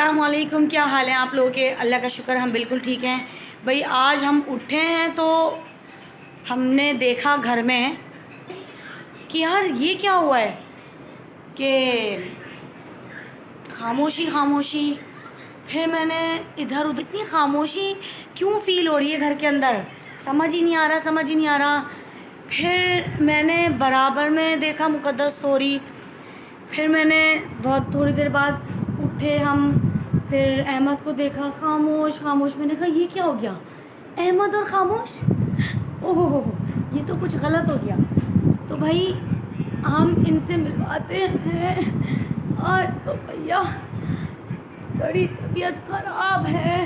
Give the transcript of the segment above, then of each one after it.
अस्सलाम वालेकुम। क्या हाल है आप लोगों के? अल्लाह का शुक्र हम बिल्कुल ठीक हैं। भाई आज हम उठे हैं तो हमने देखा घर में कि यार ये क्या हुआ है कि खामोशी खामोशी। फिर मैंने इधर उधर, इतनी खामोशी क्यों फ़ील हो रही है घर के अंदर, समझ ही नहीं आ रहा, समझ ही नहीं आ रहा। फिर मैंने बराबर में देखा मुक़द्दस सो रही। फिर मैंने बहुत थोड़ी देर बाद उठे हम, फिर अहमद को देखा खामोश खामोश। मैंने कहा ये क्या हो गया, अहमद और खामोश, ओहो ये तो कुछ गलत हो गया। तो भाई हम इनसे मिलवाते हैं। आज तो भैया बड़ी तबीयत ख़राब है।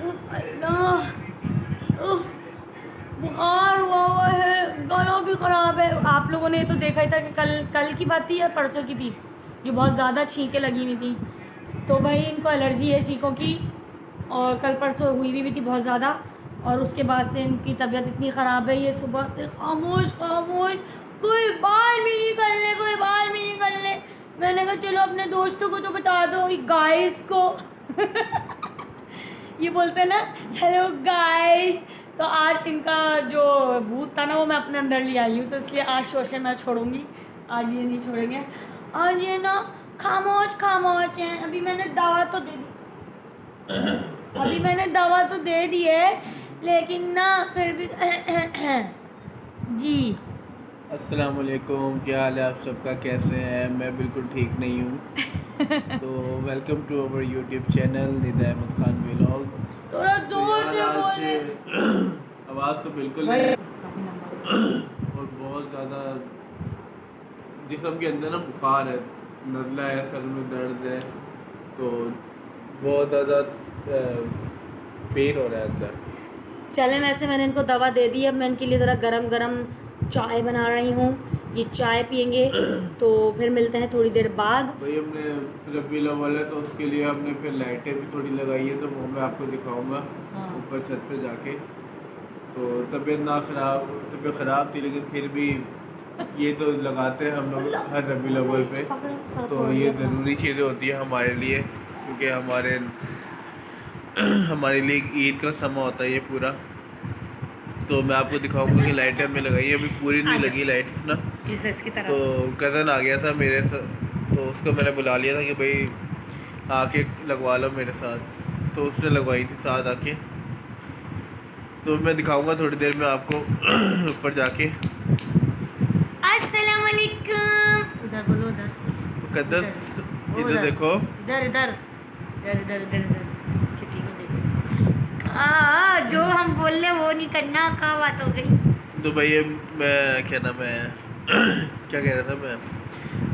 उफ अल्लाह, उफ बुखार हुआ है, गला भी ख़राब है। आप लोगों ने तो देखा ही था कि कल की बात थी या परसों की थी, जो बहुत ज़्यादा छींकें लगी हुई थी। तो भाई इनको एलर्जी है छींकों की, और कल परसों हुई भी थी बहुत ज़्यादा। और उसके बाद से इनकी तबीयत इतनी ख़राब है, ये सुबह से खामोश खामोश, कोई बाहर भी निकल ले, कोई बाहर भी निकल ले। मैंने कहा चलो अपने दोस्तों को तो बता दो, गाइस को ये बोलते हैं ना हेलो गाइस। तो आज इनका जो भूत था ना वो मैं अपने अंदर ले आई हूँ, तो इसलिए आज शोशे मैं छोड़ूंगी, आज ये नहीं छोड़ेंगे। और ये ना खामोश खामोश हैं। अभी मैंने दवा तो दे दी, अभी मैंने दवा तो दे दी है, लेकिन ना फिर भी जी। अस्सलाम वालेकुम, क्या हाल है आप सबका, कैसे हैं? मैं बिल्कुल ठीक नहीं हूँ। तो welcome to our YouTube channel Nida Ahmed Khan vlog. थोड़ा तो जोर यार से आज बोले। आवाज़ तो बिल्कुल नहीं और बहुत ज़्यादा जिस्म के अंदर ना बुखार है, नज़ला है, सर में दर्द है, तो बहुत ज़्यादा पेन हो रहा है अंदर। चलें, वैसे मैंने इनको दवा दे दी। अब मैं इनके लिए ज़रा गरम गरम चाय बना रही हूँ, ये चाय पियेंगे। तो फिर मिलते हैं थोड़ी देर बाद। भाई हमने रबीउल अव्वल है तो उसके लिए हमने फिर लाइटें भी थोड़ी लगाई है, तो वो मैं आपको दिखाऊंगा हाँ। ऊपर छत पे जाके। तो तबीयत ख़राब थी, लेकिन फिर भी ये तो लगाते हैं हम लोग हर रबीउल अव्वल पे। तो ये ज़रूरी चीज़ें होती है हमारे लिए, क्योंकि हमारे लिए एक ईद का समा होता है ये पूरा। तो मैं आपको दिखाऊंगा कि लाइटें हमने लगाई है, अभी पूरी नहीं लगी लाइट्स ना। इसकी तो तरफ कज़न आ गया था मेरे साथ, तो उसको मैंने बुला लिया था कि भाई आके लगवा लो मेरे साथ, तो उसने लगवाई थी साथ आके। तो मैं दिखाऊंगा थोड़ी देर में आपको ऊपर जाके। अस्सलाम वालेकुम। उधर बोलो, उधर मुकद्दस वो इधर देखो। इधर इधर इधर इधर इधर इधर किटी को देखो। जो हम बोल रहे वो नहीं करना, क्या बात हो गई? तो भाई ये मैं क्या नाम है क्या कह रहा था मैं,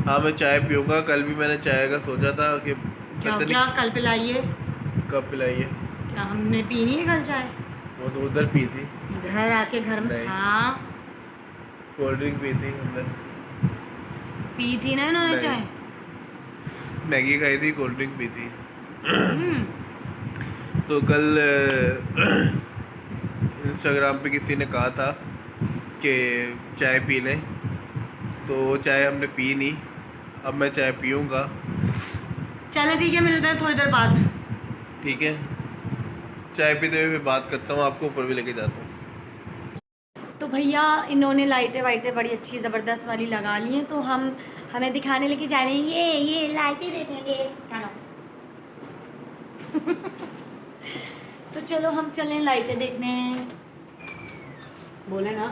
हाँ मैं चाय पीऊँगा। कल भी मैंने चाय का सोचा था कि क्या पता क्या नहीं कल पिलाइए? कब पिलाई है। क्या हमने पी नहीं है कल चाय? वो तो उधर पी थी, इधर आके घर में, नहीं हाँ कोल्ड ड्रिंक पी थी हमने। पी थी ना इन्होंने नहीं, चाय। मैगी खाई थी, कोल्ड ड्रिंक पी थी। हम्म। तो कल इंस्टाग्राम पे किसी ने कहा था कि चाय पी लें, तो वो चाय हमने पी नहीं। अब मैं चाय पीऊँगा। चलो ठीक है, मिलते हैं थोड़ी देर बाद। ठीक है, चाय पीते हुए फिर बात करता हूँ, आपको ऊपर भी लेके जाता हूँ। तो भैया इन्होंने लाइटें वाइटें बड़ी अच्छी ज़बरदस्त वाली लगा ली हैं, तो हमें दिखाने लेके जा रहे हैं। ये लाइटें देखेंगे चलो। तो चलो हम चलें लाइटें देखने, बोले ना।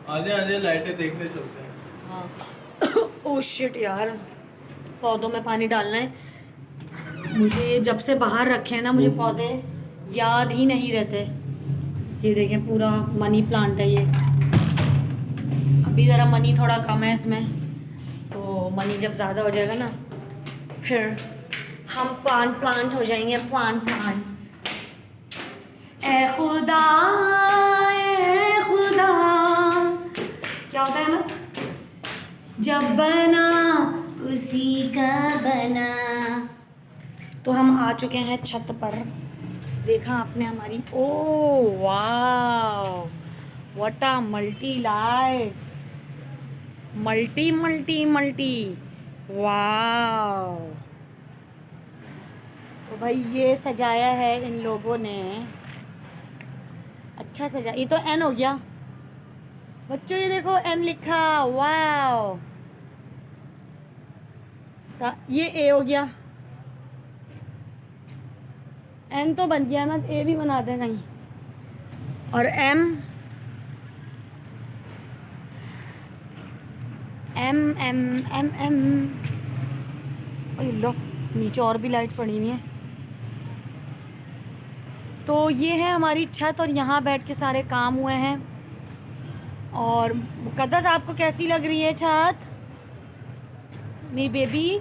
आधे आधे लाइटें देखने चलते हैं। हाँ। ओह शिट यार, पौधों में पानी डालना है मुझे। जब से बाहर रखे हैं ना, मुझे पौधे याद ही नहीं रहते। ये देखें पूरा मनी प्लांट है ये। अभी ज़रा मनी थोड़ा कम है इसमें, तो मनी जब ज़्यादा हो जाएगा ना फिर हम प्लांट हो जाएंगे, प्लांट। ए खुदा, ए खुदा, क्या होता है ना, जब बना उसी का बना। तो हम आ चुके हैं छत पर। देखा आपने हमारी, ओ वाह, what a multi lights, multi multi multi, वाह। तो भाई ये सजाया है इन लोगों ने, अच्छा सजा। ये तो एन हो गया बच्चों, ये देखो एन लिखा, वाओ। ये ए हो गया, एन तो बन गया ना, ए भी बना दे कहीं। और एम एम एम एम एम लो, नीचे और भी लाइट्स पड़ी हुई हैं। तो ये है हमारी छत और यहाँ बैठ के सारे काम हुए हैं। और मुकद्दस आपको कैसी लग रही है छत? मेरी बेबी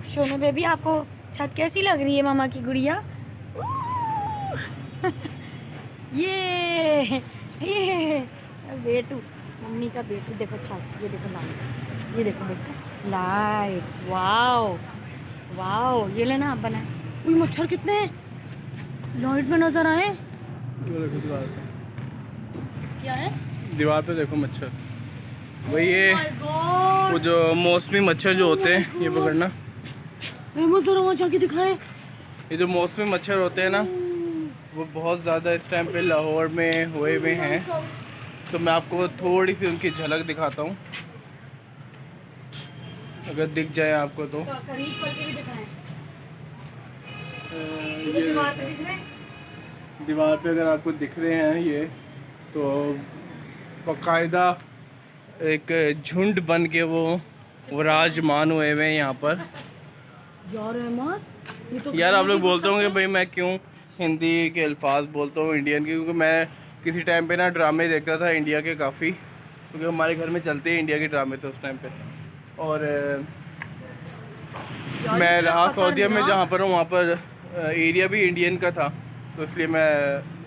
सोनू बेबी, आपको छत कैसी लग रही है मामा की गुड़िया? ये बेटू, मम्मी का बेटू, देखो छत, ये देखो लाइट्स, ये देखो बेटा लाइट्स, वाओ वाओ। ये लेना आप बना। उई मच्छर कितने हैं लाइट में नजर आए। क्या है दीवार पे देखो मच्छर, वही ये वो जो मौसमी मच्छर जो होते हैं, ये पकड़ना। जाके दिखाए। ये जो मौसमी मच्छर होते हैं ना, वो बहुत ज़्यादा इस टाइम पे लाहौर में हुए हुए हैं। तो मैं आपको थोड़ी सी उनकी झलक दिखाता हूँ, अगर दिख जाए आपको तो। करीब करके भी दिखाएं। ये दीवार पे दिख रहे हैं? दीवार पे अगर आपको दिख रहे हैं ये, तो बाकायदा एक झुंड बन के वो विराजमान हुए हुए हैं यहाँ पर। यार अहमद, ये तो यार आप लोग बोलते होंगे भाई मैं क्यों हिंदी के अल्फाज बोलता हूँ इंडियन के, क्योंकि मैं किसी टाइम पे ना ड्रामे देखता था इंडिया के काफ़ी, क्योंकि हमारे घर में चलते हैं इंडिया के ड्रामे थे उस टाइम पे। और मैं रहा सऊदीया में, जहाँ पर हूँ वहाँ पर एरिया भी इंडियन का था, तो इसलिए मैं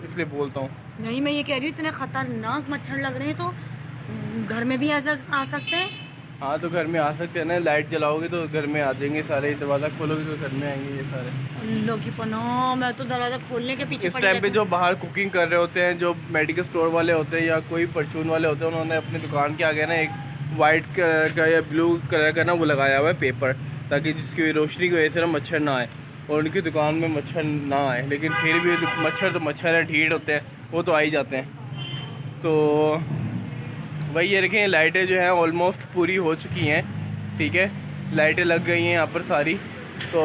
इसलिए बोलता हूँ। नहीं, मैं ये कह रही हूँ इतने ख़तरनाक मच्छर लग रहे हैं, तो घर में भी आ सकते हैं। हाँ तो घर में आ सकते हैं ना, लाइट जलाओगे तो घर में आ जाएंगे सारे, दरवाज़ा खोलोगे तो घर में आएंगे ये सारे। अल्लाह की पनाह, मैं तो दरवाज़ा खोलने के पीछे इस टाइम पे जो बाहर कुकिंग कर रहे होते हैं, जो मेडिकल स्टोर वाले होते हैं या कोई परचून वाले होते हैं, उन्होंने अपनी दुकान के आगे ना एक वाइट कलर का या ब्लू कलर का ना वो लगाया हुआ है पेपर, ताकि जिसकी रोशनी की वजह से ना मच्छर ना आए और उनकी दुकान में मच्छर ना आए। लेकिन फिर भी मच्छर तो मच्छर है, ढीठ होते हैं, वो तो आ ही जाते हैं। तो भाई ये देखें, लाइटें जो हैं ऑलमोस्ट पूरी हो चुकी हैं, ठीक है, लाइटें लग गई हैं यहाँ पर सारी। तो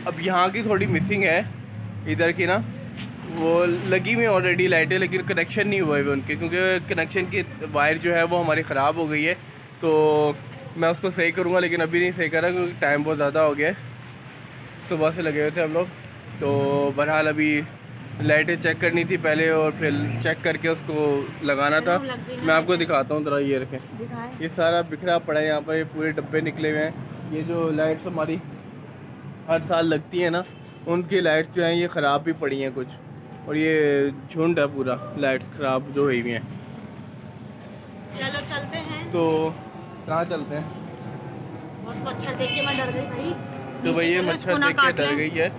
अब यहाँ की थोड़ी मिसिंग है, इधर की ना वो लगी हुई ऑलरेडी लाइटें, लेकिन कनेक्शन नहीं हुए उनके, क्योंकि कनेक्शन की वायर जो है वो हमारी ख़राब हो गई है। तो मैं उसको सही करूँगा, लेकिन अभी नहीं सही करा क्योंकि टाइम बहुत ज़्यादा हो गया है, सुबह से लगे हुए थे हम लोग। तो बहरहाल अभी लाइटें चेक करनी थी पहले, और फिर चेक करके उसको लगाना था। मैं आपको दिखाता हूँ ज़रा, ये रखें, ये सारा बिखरा पड़ा है यहाँ पर, ये पूरे डब्बे निकले हुए हैं। ये जो लाइट्स हमारी हर साल लगती हैं ना, उनकी लाइट्स जो हैं ये ख़राब भी पड़ी हैं कुछ, और ये झुंड है पूरा लाइट्स ख़राब जो हुई हुई हैं। चलो चलते हैं। तो कहाँ चलते हैं? बस मच्छर देख के मैं डर गई भाई। तो भाई ये मच्छर देख के डर गई है।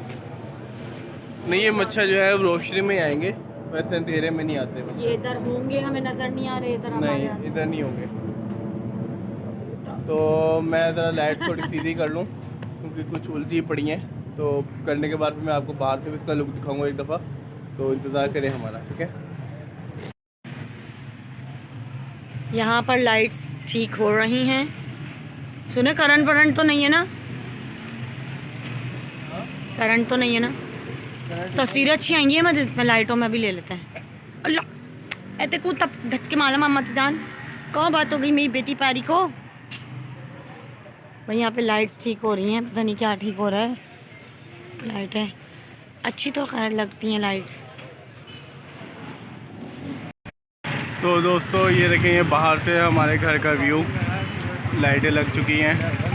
नहीं, ये मच्छर जो है रोशनी में आएंगे, वैसे अंधेरे में नहीं आते। ये इधर होंगे, हमें नजर नहीं आ रहे इधर। नहीं, इधर नहीं होंगे। तो मैं ज़रा लाइट थोड़ी सीधी कर लूँ, क्योंकि कुछ उलझी पड़ी हैं। तो करने के बाद मैं आपको बाहर से भी इसका लुक दिखाऊंगा एक दफ़ा, तो इंतज़ार करें हमारा, ठीक है। यहाँ पर लाइट्स ठीक हो रही हैं। सुने, करंट तो नहीं है ना? करंट तो नहीं है ना? तस्वीरें अच्छी आएंगी है, मैं जिसमें लाइटों में भी ले लेते हैं। अल्लाह ऐसे को तब धच के मालूम मत जान, कौन बात हो गई मेरी बेटी प्यारी को। भाई यहाँ पे लाइट्स ठीक हो रही हैं, पता नहीं क्या ठीक हो रहा है। लाइटें अच्छी तो खैर लगती हैं लाइट्स। तो दोस्तों ये देखें, ये बाहर से हमारे घर का व्यू, लाइटें लग चुकी हैं।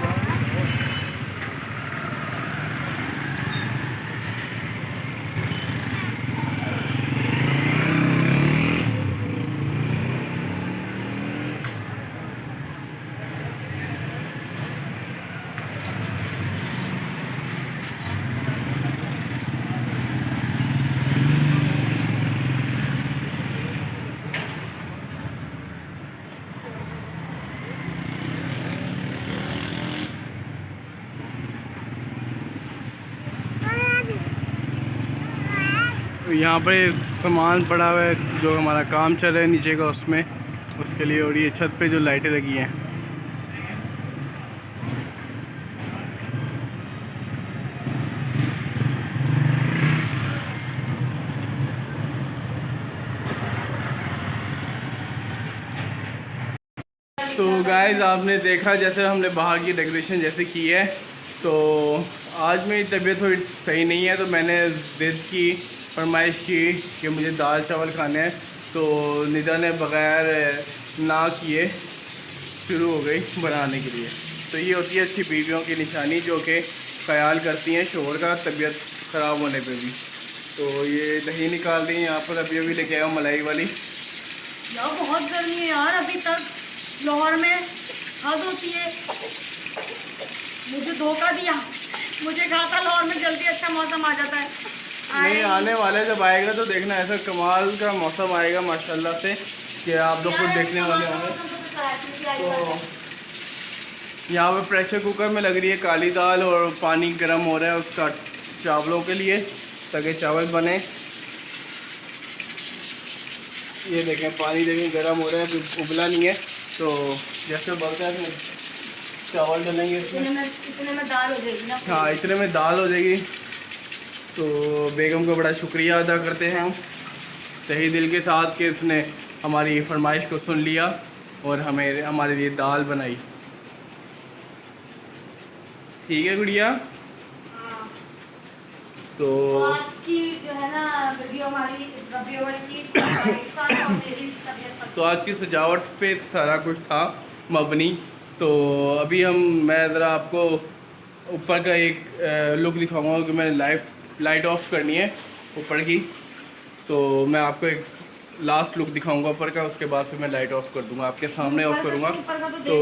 तो यहाँ पे सामान पड़ा हुआ है जो हमारा काम चल रहा है नीचे का उसमें, उसके लिए। और ये छत पे जो लाइटें लगी हैं। तो गाइस आपने देखा जैसे हमने बाहर की डेकोरेशन जैसे की है, तो आज मेरी तबीयत थोड़ी सही नहीं है, तो मैंने ज़िद की, फरमाइश की कि मुझे दाल चावल खाने हैं। तो निदा ने बग़ैर ना किए शुरू हो गई बनाने के लिए। तो ये होती है अच्छी बीवियों की निशानी, जो कि ख्याल करती हैं शोहर का तबीयत ख़राब होने पे भी। तो ये दही निकाल रही हैं यहाँ पर, अभी अभी लेके आया हूँ मलाई वाली। यार बहुत गर्मी है यार, अभी तक लाहौर में हद होती है। मुझे धोखा दिया, मुझे कहा था लाहौर में जल्दी अच्छा मौसम आ जाता है। नहीं, आने वाले जब आएगा तो देखना ऐसा कमाल का मौसम आएगा माशाल्लाह से, कि आप लोग खुद देखने वाले होंगे। तो यहाँ पे प्रेशर कुकर में लग रही है काली दाल और पानी गर्म हो रहा है उसका चावलों के लिए, ताकि चावल बने। ये देखें पानी देखें गर्म हो रहा है, फिर उबला नहीं है। तो जैसे उबलता है फिर चावल डलेंगे इसमें। इतने में दाल हो जाएगी ना? हाँ, इतने में दाल हो जाएगी। तो बेगम को बड़ा शुक्रिया अदा करते हैं हम सही दिल के साथ कि इसने हमारी फरमाइश को सुन लिया और हमारे लिए दाल बनाई। ठीक है गुड़िया। तो आज की जो है ना वीडियो हमारी रबियोल की और मेरी तबीयत तो आज की सजावट पे सारा कुछ था मबनी। तो अभी मैं ज़रा आपको ऊपर का एक लुक दिखाऊंगा कि मैंने लाइट ऑफ करनी है ऊपर की। तो मैं आपको एक लास्ट लुक दिखाऊंगा ऊपर का, उसके बाद फिर मैं लाइट ऑफ कर दूंगा, आपके सामने ऑफ करूंगा। तो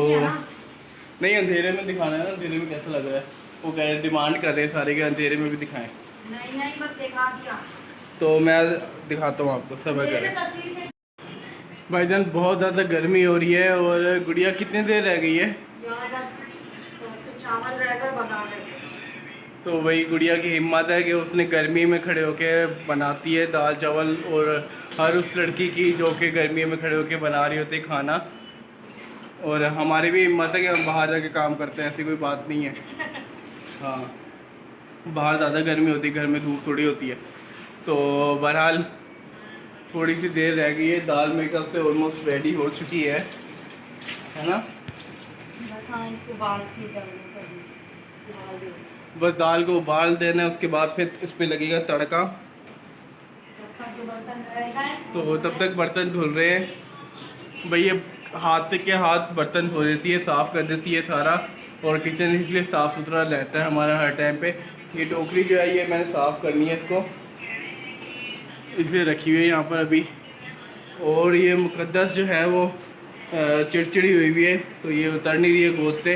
नहीं, अंधेरे में दिखाना है ना, अंधेरे में कैसा लग रहा है। वो कह रहे डिमांड कर रहे हैं सारे के अंधेरे में भी दिखाएं। नहीं बस दिखा दिया। तो मैं दिखाता हूँ आपको, सब्र करें। भाईजान बहुत ज़्यादा गर्मी हो रही है। और गुड़िया कितनी देर रह गई है? यार बस चावल रहकर बना रहे। तो वही गुड़िया की हिम्मत है कि उसने गर्मी में खड़े होके बनाती है दाल चावल, और हर उस लड़की की जो कि गर्मी में खड़े होके बना रही होती है खाना। और हमारी भी हिम्मत है कि हम बाहर जाके काम करते हैं, ऐसी कोई बात नहीं है। हाँ, बाहर ज़्यादा गर्मी होती है, घर में धूप थोड़ी होती है। तो बहरहाल थोड़ी सी देर रह गई है, दाल मेरे ख्याल से ऑलमोस्ट रेडी हो चुकी है ना? बस दाल को उबाल देना है, उसके बाद फिर इस पर लगेगा तड़का। तो तब तक बर्तन धुल रहे हैं भाई। ये हाथ के हाथ बर्तन धो देती है, साफ़ कर देती है सारा। और किचन इसलिए साफ़ सुथरा रहता है हमारा हर टाइम पे। ये टोकरी जो है ये मैंने साफ़ करनी है, इसको इसलिए रखी हुई है यहाँ पर अभी। और ये मुकद्दस जो है वो चिड़चिड़ी हुई है, तो ये उतर नहीं रही है गोद से।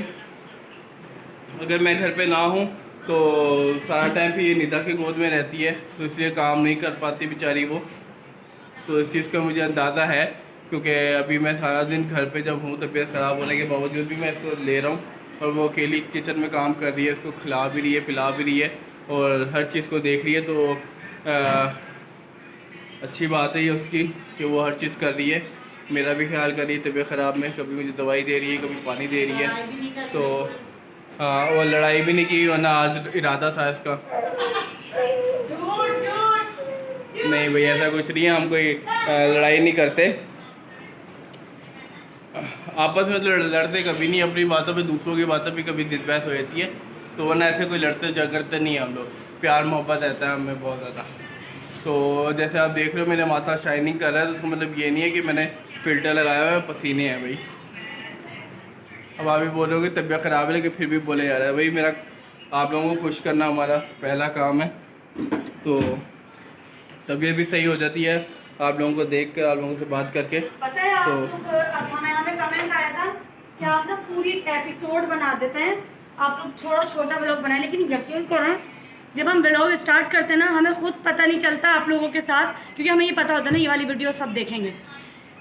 अगर मैं घर पे ना हूँ तो सारा टाइम पे ये निदा की गोद में रहती है, तो इसलिए काम नहीं कर पाती बेचारी वो। तो इस चीज़ का मुझे अंदाज़ा है, क्योंकि अभी मैं सारा दिन घर पे जब हूँ, तबीयत ख़राब होने के बावजूद भी मैं इसको ले रहा हूँ, और वो अकेली किचन में काम कर रही है, इसको खिला भी रही है, पिला भी रही है, और हर चीज़ को देख रही है। तो अच्छी बात है ये उसकी कि वो हर चीज़ कर रही है। मेरा भी ख्याल कर रही है तबीयत ख़राब में, कभी मुझे दवाई दे रही है, कभी पानी दे रही है। तो हाँ, वो लड़ाई भी नहीं की, वरना आज इरादा था इसका। नहीं भैया ऐसा कुछ नहीं है, हम कोई लड़ाई नहीं करते आपस में। तो लड़ते कभी नहीं, अपनी बातों पे दूसरों की बातों पे कभी दिल बहस हो जाती है। तो वरना ऐसे कोई लड़ते झगड़ते नहीं है हम लोग, प्यार मोहब्बत रहता है हमें बहुत ज़्यादा। तो जैसे आप देख रहे हो मेरे माथा शाइनिंग कर रहा है, तो उसका मतलब ये नहीं है कि मैंने फ़िल्टर लगाया हुआ है, पसीने हैं भाई। अब आप भी बोलोगे तबीयत ख़राब है, लेकिन फिर भी बोले जा रहा है भाई, मेरा आप लोगों को खुश करना हमारा पहला काम है। तो तबीयत भी सही हो जाती है आप लोगों को देख कर, आप लोगों से बात करके। पता है तो हमें कमेंट आया था कि आप ना पूरी एपिसोड बना देते हैं, आप लोग थोड़ा छोटा ब्लॉग बनाए। लेकिन यकीन करें, जब हम ब्लॉग स्टार्ट करते हैं ना, हमें खुद पता नहीं चलता आप लोगों के साथ, क्योंकि हमें ये पता होता है ना ये वाली वीडियो सब देखेंगे,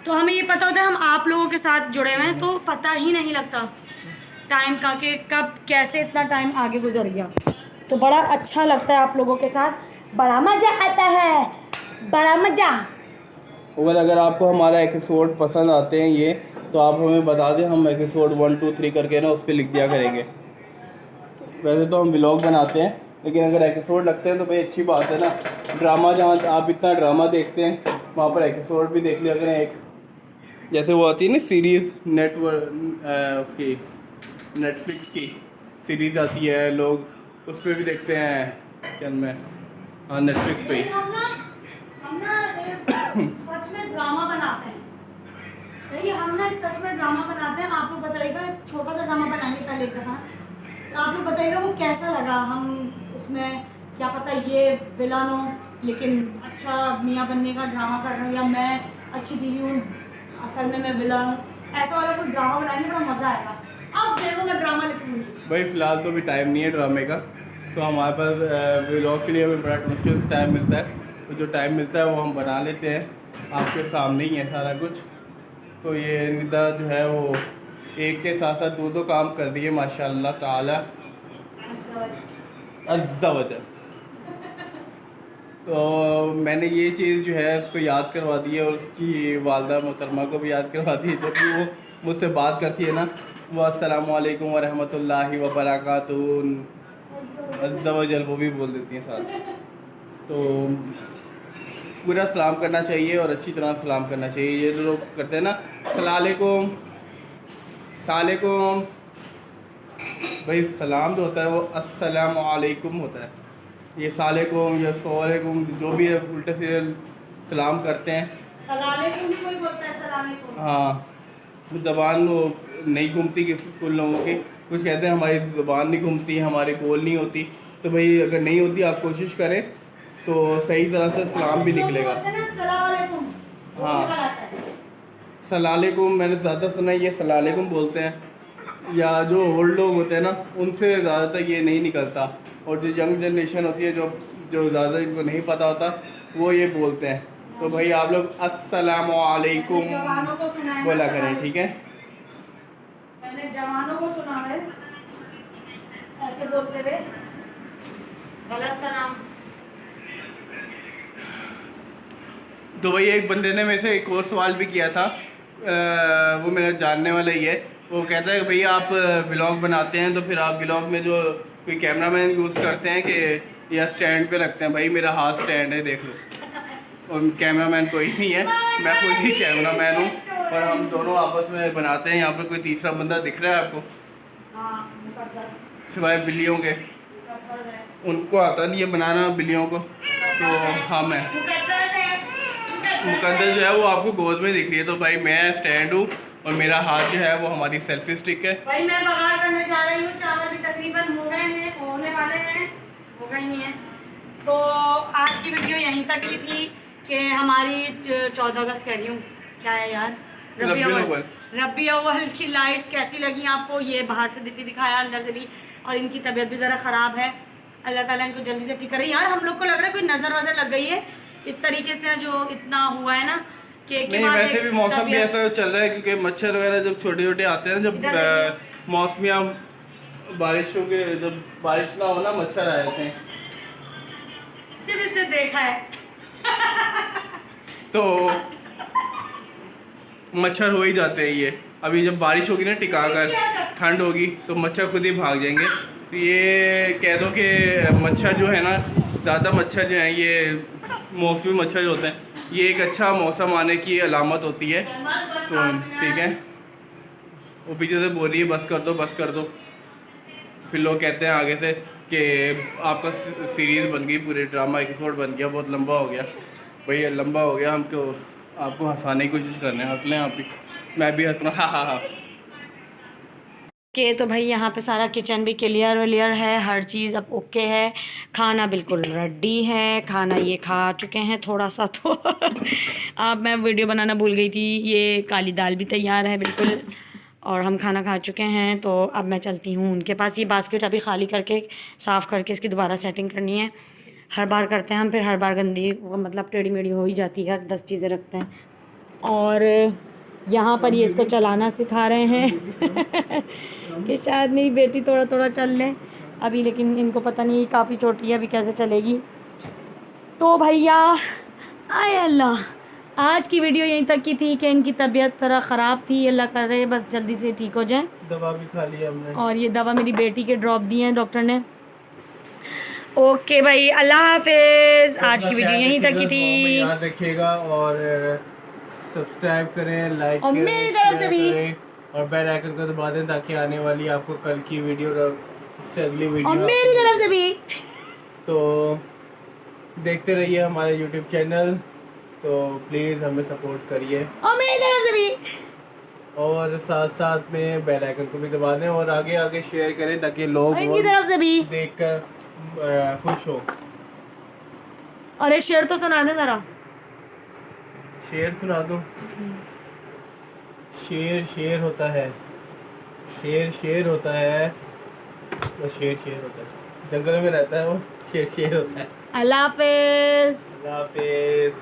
तो हमें ये पता होता है हम आप लोगों के साथ जुड़े हुए हैं। तो पता ही नहीं लगता टाइम का कि कब कैसे इतना टाइम आगे गुजर गया। तो बड़ा अच्छा लगता है आप लोगों के साथ, बड़ा मज़ा आता है। बड़ा मजा। और अगर आपको हमारा एपिसोड पसंद आते हैं ये, तो आप हमें बता दें, हम एपिसोड 1 2 3 करके ना उस पर लिख दिया करेंगे। वैसे तो हम व्लॉग बनाते हैं, लेकिन अगर एपिसोड लगते हैं तो भाई अच्छी बात है ना। ड्रामा, जहाँ आप इतना ड्रामा देखते हैं वहाँ पर एपिसोड भी देख लिया करें। एक जैसे वो आती है ना सीरीज़ नेटवर्क उसकी, नेटफ्लिक्स की सीरीज़ आती है, लोग उस पर भी देखते हैं। क्या मैं, हाँ नेटफ्लिक्स पे ही। हम ना एक सच में ड्रामा बनाते हैं। सही है, हम ना एक सच में ड्रामा बनाते हैं। आप लोग बताइएगा, एक छोटा सा ड्रामा बनाएंगे पहले एक दफ़ा, तो आप लोग बताइएगा वो कैसा लगा। हम उसमें क्या पता ये विलन हो लेकिन अच्छा मियाँ बनने का ड्रामा कर रहा हूँ, या मैं अच्छी बीवी हूँ असल में मैं विलन हूँ, ऐसा वाला कोई ड्रामा बनाएंगे, बड़ा मज़ा आएगा। अब देखो मैं ड्रामा लिखूँगी। भाई फ़िलहाल तो अभी टाइम नहीं है ड्रामे का, तो हमारे पास व्लॉग के लिए हमें बड़ा मुश्किल टाइम मिलता है। तो जो टाइम मिलता है वो हम बना लेते हैं। आपके सामने ही है सारा कुछ। तो ये निदा जो है वो एक के साथ साथ दो काम कर रही है माशाल्लाह ताला अज़्ज़ा वजल। तो मैंने ये चीज़ जो है उसको याद करवा दी है, और उसकी वालदा मोहतरमा को भी याद करवा दी है। जब भी वो मुझसे बात करती है ना, वो अस्सलामु अलैकुम व रहमतुल्लाहि व बरकातुहू अज़्ज़ा वजल वो भी बोल देती हैं साथ। तो पूरा सलाम करना चाहिए और अच्छी तरह सलाम करना चाहिए। ये जो लोग करते हैं ना सलालेकुम सालेकुम, भाई सलाम जो होता है वो अस्सलामु अलैकुम होता है। ये सालेकुम या सलालेकुम जो भी है उल्टे सीधे सलाम करते हैं। सलालेकुम भी कोई बोलता है, सलालेकुम। हाँ, ज़बान वो नहीं घूमती कि कुछ लोगों की, कुछ कहते हैं हमारी ज़बान नहीं घूमती, हमारे गोल नहीं होती। तो भाई अगर नहीं होती आप कोशिश करें तो सही तरह से सलाम भी निकलेगा। हाँ, सलालेकुम मैंने ज़्यादा सुना है, ये सलालेकुम बोलते हैं, या जो ओल्ड लोग होते हैं ना उनसे ज़्यादातर ये नहीं निकलता। और जो यंग जनरेशन होती है, जो ज़्यादा इनको नहीं पता होता, वो ये बोलते हैं। तो भाई आप लोग अस्सलामु अलैकुम बोला करें, ठीक है। मैंने जवानों को सुना है ऐसे बोलते हुए गलत सलाम। तो भाई एक बंदे ने मेरे से एक और सवाल भी किया था, वो मेरा जानने वाला ही है। वो कहता है कि भाई आप व्लॉग बनाते हैं तो फिर आप व्लॉग में जो कोई कैमरामैन यूज़ करते हैं कि या स्टैंड पे रखते हैं। भाई मेरा हाथ स्टैंड है, देख लो। और कैमरामैन कोई नहीं है, मैं खुद ही कैमरामैन हूँ, और हम दोनों आपस में बनाते हैं। यहाँ पर कोई तीसरा बंदा दिख रहा है आपको? सिवाय बिल्लियों के, उनको आता नहीं है बनाना बिल्लियों को। तो हाँ, मैं मुकद्दर जो है वो आपको गोद में दिख रही है। तो भाई मैं स्टैंड हूँ और मेरा हाथ जो है वो हमारी सेल्फी स्टिक है। भाई मैं बघार करने जा रही हूँ, चावल भी तकरीबन हो गए हैं, होने वाले हैं, हो गए नहीं है। तो आज की वीडियो यहीं तक की थी कि हमारी 14 अगस्त कह रही हूँ, क्या है यार, रबी अव्वल की लाइट्स कैसी लगी आपको? ये बाहर से भी दिखाया, अंदर से भी, और इनकी तबीयत भी ज़रा ख़राब है। अल्लाह ताला इनको जल्दी से ठीक करे। यार हम लोग को लग रहा है कोई नज़र वज़र लग गई है इस तरीके से जो इतना हुआ है ना कि नहीं, वैसे भी मौसम भी ऐसा चल रहा है क्योंकि मच्छर वगैरह जब छोटे छोटे आते हैं, जब मौसमिया बारिशों के, जब बारिश ना हो ना, मच्छर आए थे। सिर्फ इसने देखा है तो मच्छर हो ही जाते हैं ये। अभी जब बारिश होगी ना टिका कर, ठंड होगी तो मच्छर खुद ही भाग जाएंगे। तो ये कह दो कि मच्छर जो है ना, ज़्यादा मच्छर जो हैं, ये मौसमी मच्छर जो होते हैं, ये एक अच्छा मौसम आने की अलामत होती है। तो ठीक है, वो पीछे से बोल रही है बस कर दो बस कर दो। फिर लोग कहते हैं आगे से कि आपका सीरीज़ बन गई, पूरे ड्रामा एपिसोड बन गया, बहुत लंबा हो गया। भाई लंबा हो गया, हमको आपको हंसाने की कोशिश करने, हंस लें आप भी, मैं भी हंस रहा हूँ, हाँ हाँ। के तो भाई यहाँ पे सारा किचन भी क्लियर वलियर है, हर चीज़ अब ओके है, खाना बिल्कुल रेडी है। खाना ये खा चुके हैं थोड़ा सा तो अब मैं वीडियो बनाना भूल गई थी। ये काली दाल भी तैयार है बिल्कुल, और हम खाना खा चुके हैं। तो अब मैं चलती हूँ उनके पास। ये बास्केट अभी खाली करके साफ़ करके इसकी दोबारा सेटिंग करनी है। हर बार करते हैं हम, फिर हर बार गंदी मतलब टेढ़ी मेढ़ी हो ही जाती है, 10 चीज़ें रखते हैं। और यहाँ पर ये इसको चलाना सिखा रहे हैं कि शायद मेरी बेटी थोड़ा थोड़ा चल ले अभी, लेकिन इनको पता नहीं, काफ़ी छोटी है अभी कैसे चलेगी। तो भैया आय अल्लाह, आज की वीडियो यहीं तक की थी कि इनकी तबीयत थोड़ा ख़राब थी, अल्लाह कर रहे बस जल्दी से ठीक हो जाए। दवा भी खा लिया हमने। और ये दवा मेरी बेटी के ड्रॉप दिए हैं डॉक्टर ने। ओके भाई, अल्लाह हाफिज़। आज की वीडियो यहीं तक की थी। याद रखिएगा और सब्सक्राइब करें, लाइक और करें, मेरी तरफ से शेयर भी। करें और बेल आइकन को दबा दें ताकि आने वाली आपको कल की वीडियो इससे अगली वीडियो और मेरी आपको तरफ से भी। तो देखते रहिए हमारे यूट्यूब चैनल, तो प्लीज़ हमें सपोर्ट करिए और मेरी तरफ से भी। और साथ साथ में बेल आइकन को भी दबा दें और आगे आगे शेयर करें ताकि लोग और इनकी तरफ से भी। देखकर खुश हो। और एक शेर तो सुना दे ज़रा। शेर सुना दो। शेर शेर होता है, शेर शेर होता है, वो शेर शेर होता है, जंगल में रहता है वो, शेर शेर होता है। अल्लाह हाफिज़। अल्लाह हाफिज़।